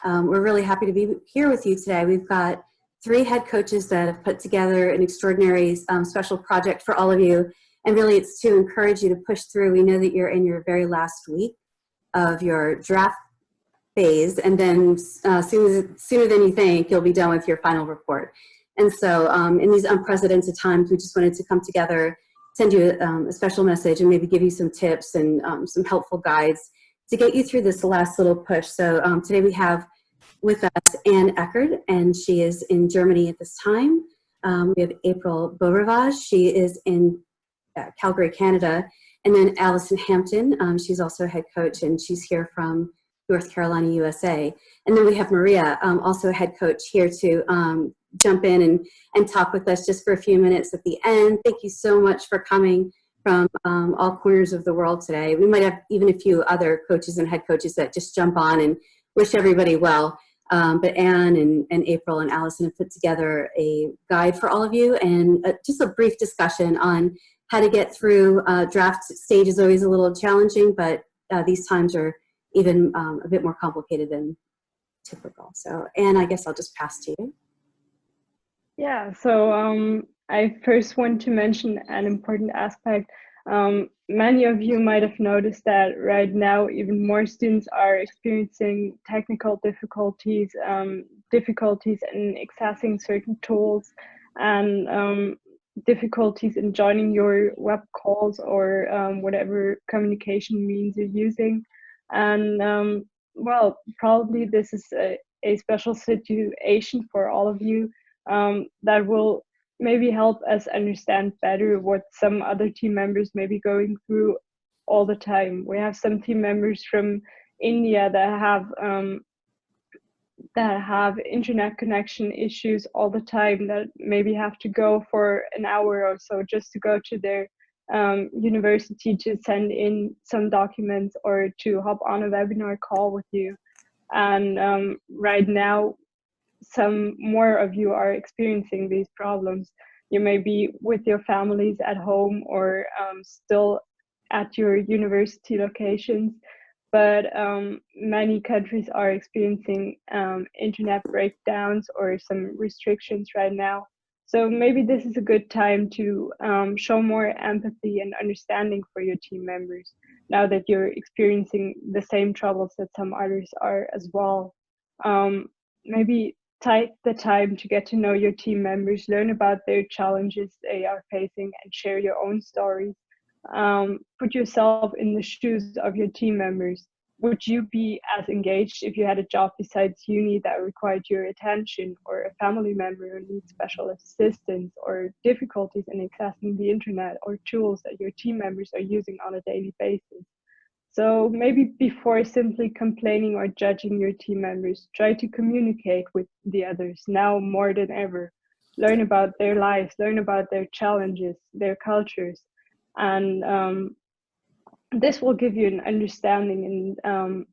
We're really happy to be here with you today. We've got 3 head coaches that have put together an extraordinary special project for all of you. And really it's to encourage you to push through. We know that you're in your very last week of your draft phase, and then sooner than you think, you'll be done with your final report. And so in these unprecedented times, we just wanted to come together, send you a special message, and maybe give you some tips and some helpful guides to get you through this last little push. So today we have with us Anne Eckerd, and she is in Germany at this time. We have April Beaurivage, she is in Calgary, Canada. And then Allison Hampton, she's also a head coach, and she's here from North Carolina, USA. And then we have Maria, also a head coach, here to jump in and talk with us just for a few minutes at the end. Thank you so much for coming from all corners of the world today. We might have even a few other coaches and head coaches that just jump on and wish everybody well. But Anne and April and Allison have put together a guide for all of you, and just a brief discussion on how to get through. Draft stage is always a little challenging, but these times are even a bit more complicated than typical. So Anne, I guess I'll just pass to you. Yeah, so I first want to mention an important aspect. Many of you might have noticed that right now even more students are experiencing technical difficulties, difficulties in accessing certain tools, and difficulties in joining your web calls or whatever communication means you're using. And well, probably this is a special situation for all of you that will maybe help us understand better what some other team members may be going through all the time. We have some team members from India that have internet connection issues all the time, that maybe have to go for an hour or so just to go to their university to send in some documents or to hop on a webinar call with you. And right now, some more of you are experiencing these problems. You may be with your families at home or still at your university locations, but many countries are experiencing internet breakdowns or some restrictions right now. So maybe this is a good time to show more empathy and understanding for your team members, now that you're experiencing the same troubles that some others are as well. Maybe take the time to get to know your team members, learn about their challenges they are facing, and share your own stories. Put yourself in the shoes of your team members. Would you be as engaged if you had a job besides uni that required your attention, or a family member who needs special assistance, or difficulties in accessing the internet or tools that your team members are using on a daily basis? So maybe before simply complaining or judging your team members, try to communicate with the others now more than ever. Learn about their lives, learn about their challenges, their cultures, and this will give you an understanding and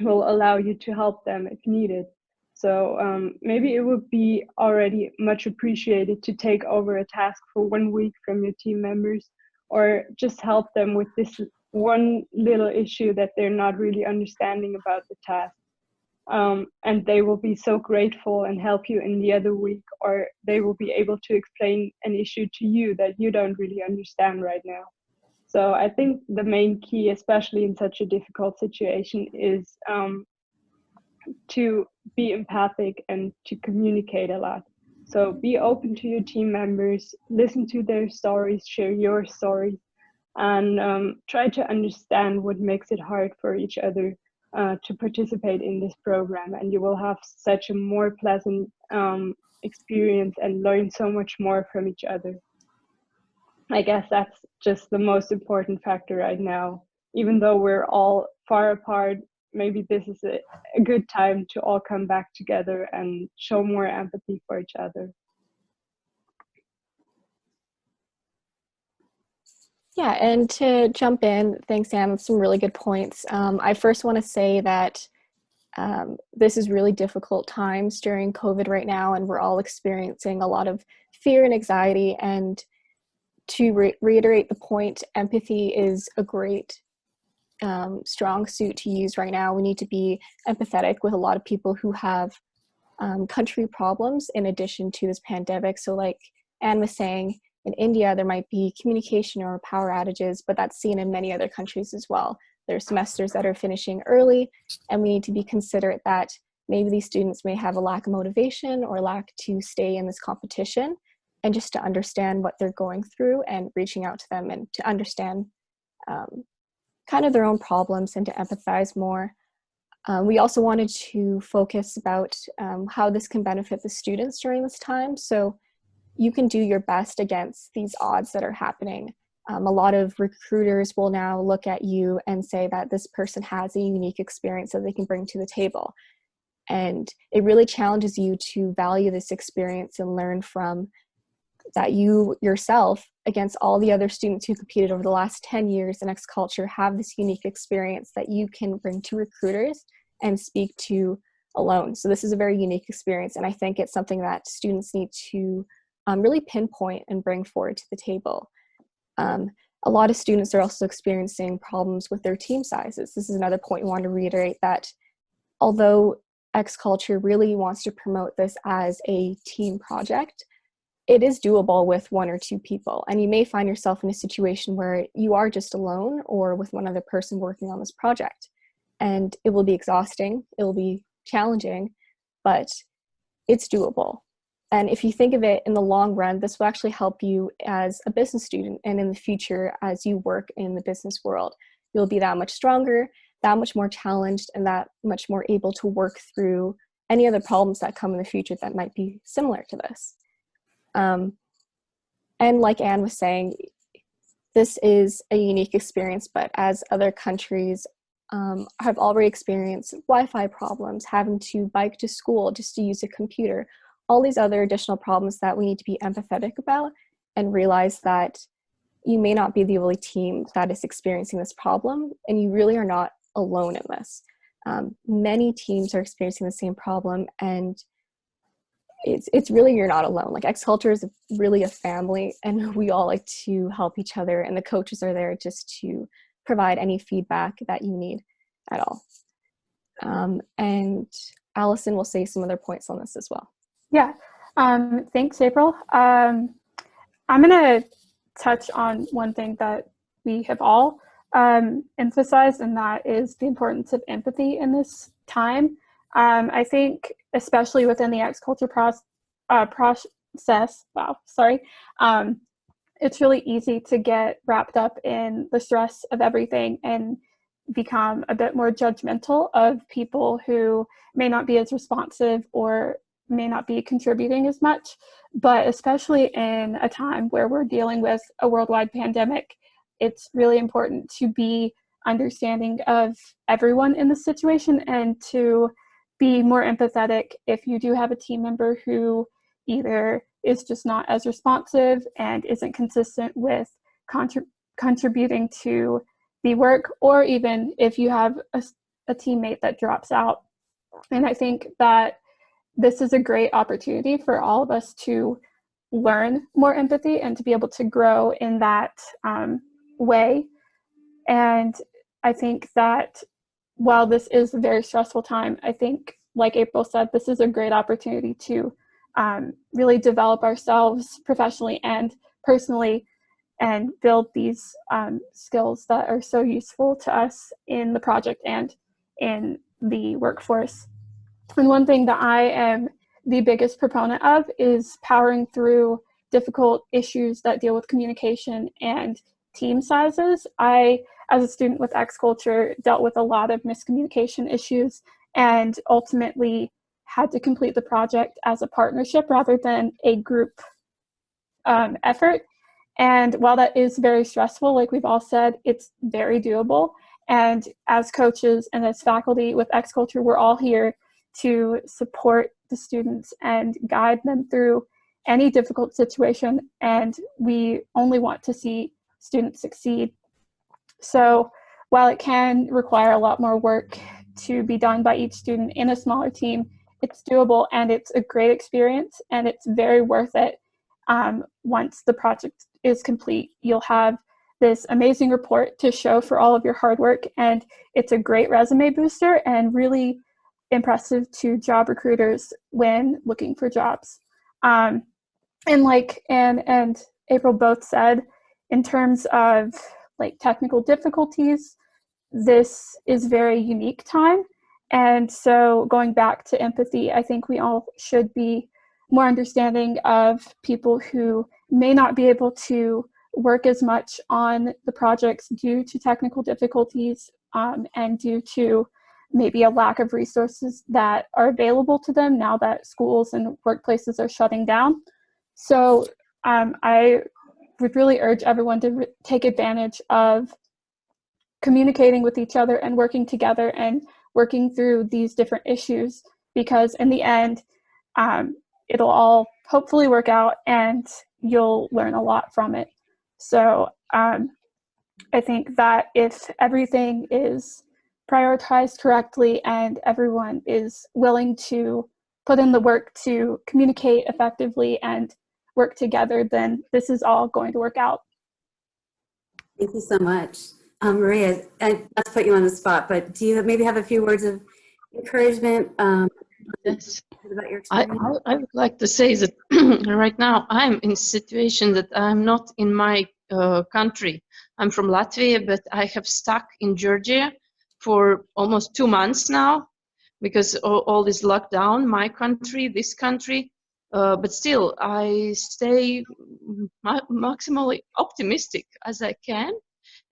will allow you to help them if needed. So maybe it would be already much appreciated to take over a task for 1 week from your team members, or just help them with this one little issue that they're not really understanding about the task. And they will be so grateful and help you in the other week, or they will be able to explain an issue to you that you don't really understand right now. So I think the main key, especially in such a difficult situation, is to be empathic and to communicate a lot. So be open to your team members, listen to their stories, share your stories, and try to understand what makes it hard for each other to participate in this program. And you will have such a more pleasant experience and learn so much more from each other. I guess that's just the most important factor right now. Even though we're all far apart, maybe this is a good time to all come back together and show more empathy for each other. Yeah, and to jump in, thanks, Sam, some really good points. I first want to say that this is really difficult times during COVID right now, and we're all experiencing a lot of fear and anxiety. And to reiterate the point, empathy is a great strong suit to use right now. We need to be empathetic with a lot of people who have country problems in addition to this pandemic. So like Anne was saying, in India, there might be communication or power outages, but that's seen in many other countries as well. There are semesters that are finishing early, and we need to be considerate that maybe these students may have a lack of motivation or lack to stay in this competition, and just to understand what they're going through and reaching out to them and to understand kind of their own problems and to empathize more. We also wanted to focus about how this can benefit the students during this time. So you can do your best against these odds that are happening. A lot of recruiters will now look at you and say that this person has a unique experience that they can bring to the table. And it really challenges you to value this experience and learn from that you yourself, against all the other students who competed over the last 10 years in X Culture, have this unique experience that you can bring to recruiters and speak to alone. So this is a very unique experience, and I think it's something that students need to really pinpoint and bring forward to the table. A lot of students are also experiencing problems with their team sizes. This is another point we want to reiterate, that although X Culture really wants to promote this as a team project, it is doable with one or two people. And you may find yourself in a situation where you are just alone or with one other person working on this project. And it will be exhausting, it will be challenging, but it's doable. And if you think of it in the long run, this will actually help you as a business student, and in the future as you work in the business world. You'll be that much stronger, that much more challenged, and that much more able to work through any other problems that come in the future that might be similar to this. And like Anne was saying, this is a unique experience, but as other countries have already experienced Wi-Fi problems, having to bike to school just to use a computer, all these other additional problems that we need to be empathetic about and realize that you may not be the only team that is experiencing this problem, and you really are not alone in this. Many teams are experiencing the same problem, and it's really, you're not alone. Like, X Culture is really a family, and we all like to help each other, and the coaches are there just to provide any feedback that you need at all. And Allison will say some other points on this as well. Yeah, thanks, April. I'm going to touch on one thing that we have all emphasized, and that is the importance of empathy in this time. I think, especially within the X Culture process, it's really easy to get wrapped up in the stress of everything and become a bit more judgmental of people who may not be as responsive or may not be contributing as much. But especially in a time where we're dealing with a worldwide pandemic, it's really important to be understanding of everyone in this situation and to be more empathetic if you do have a team member who either is just not as responsive and isn't consistent with contributing to the work, or even if you have a teammate that drops out. And I think that this is a great opportunity for all of us to learn more empathy and to be able to grow in that way. And I think that while this is a very stressful time, I think, like April said, this is a great opportunity to really develop ourselves professionally and personally and build these skills that are so useful to us in the project and in the workforce. And one thing that I am the biggest proponent of is powering through difficult issues that deal with communication and team sizes. I, as a student with X Culture, dealt with a lot of miscommunication issues and ultimately had to complete the project as a partnership rather than a group effort. And while that is very stressful, like we've all said, it's very doable. And as coaches and as faculty with X Culture, we're all here to support the students and guide them through any difficult situation. And we only want to see students succeed. So while it can require a lot more work to be done by each student in a smaller team, it's doable and it's a great experience and it's very worth it. Once the project is complete, you'll have this amazing report to show for all of your hard work, and it's a great resume booster and really impressive to job recruiters when looking for jobs. And like Anne and April both said, in terms of like technical difficulties, this is very unique time. And so going back to empathy, I think we all should be more understanding of people who may not be able to work as much on the projects due to technical difficulties and due to maybe a lack of resources that are available to them now that schools and workplaces are shutting down. So I would really urge everyone to take advantage of communicating with each other and working together and working through these different issues, because in the end, it'll all hopefully work out and you'll learn a lot from it. So I think that if everything is prioritized correctly and everyone is willing to put in the work to communicate effectively and work together, then this is all going to work out. Thank you so much. Maria, not to put you on the spot, but do you maybe have a few words of encouragement Yes. about your experience? I would like to say that right now I'm in a situation that I'm not in my country. I'm from Latvia, but I have stuck in Georgia for almost 2 months now because all this lockdown, my country, this country. But still, I stay maximally optimistic as I can.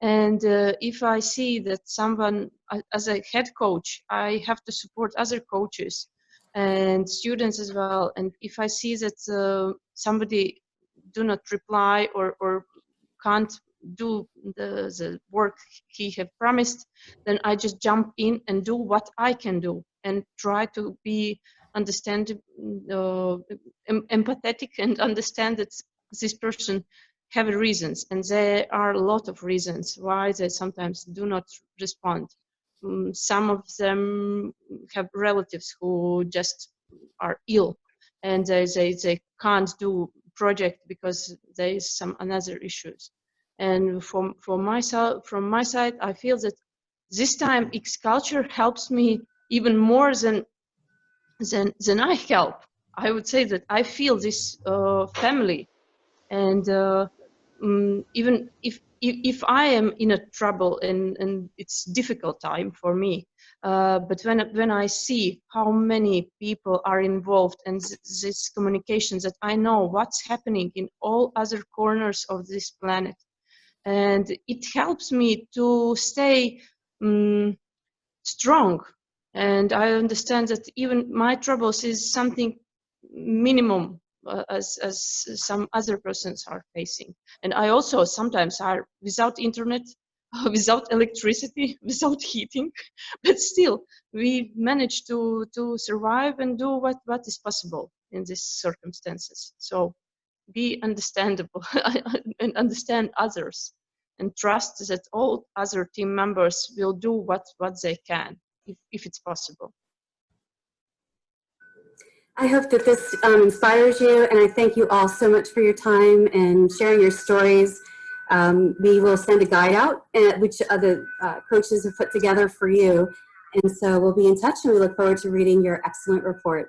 And if I see that someone, as a head coach, I have to support other coaches and students as well. And if I see that somebody do not reply or can't do the work he have promised, then I just jump in and do what I can do and try to be empathetic and understand that this person have reasons, and there are a lot of reasons why they sometimes do not respond. Some of them have relatives who just are ill and they can't do project because there is some another issues. And from my side, I feel that this time X culture helps me even more than I help. I would say that I feel this family, and even if I am in a trouble and it's difficult time for me, but when I see how many people are involved and this communication, that I know what's happening in all other corners of this planet, and it helps me to stay strong. And I understand that even my troubles is something minimum as some other persons are facing. And I also sometimes are without internet, without electricity, without heating, but still we manage to survive and do what is possible in these circumstances. So be understandable and understand others, and trust that all other team members will do what they can if it's possible. I hope that this inspires you, and I thank you all so much for your time and sharing your stories. We will send a guide out, which the coaches have put together for you, and so we'll be in touch, and we look forward to reading your excellent reports.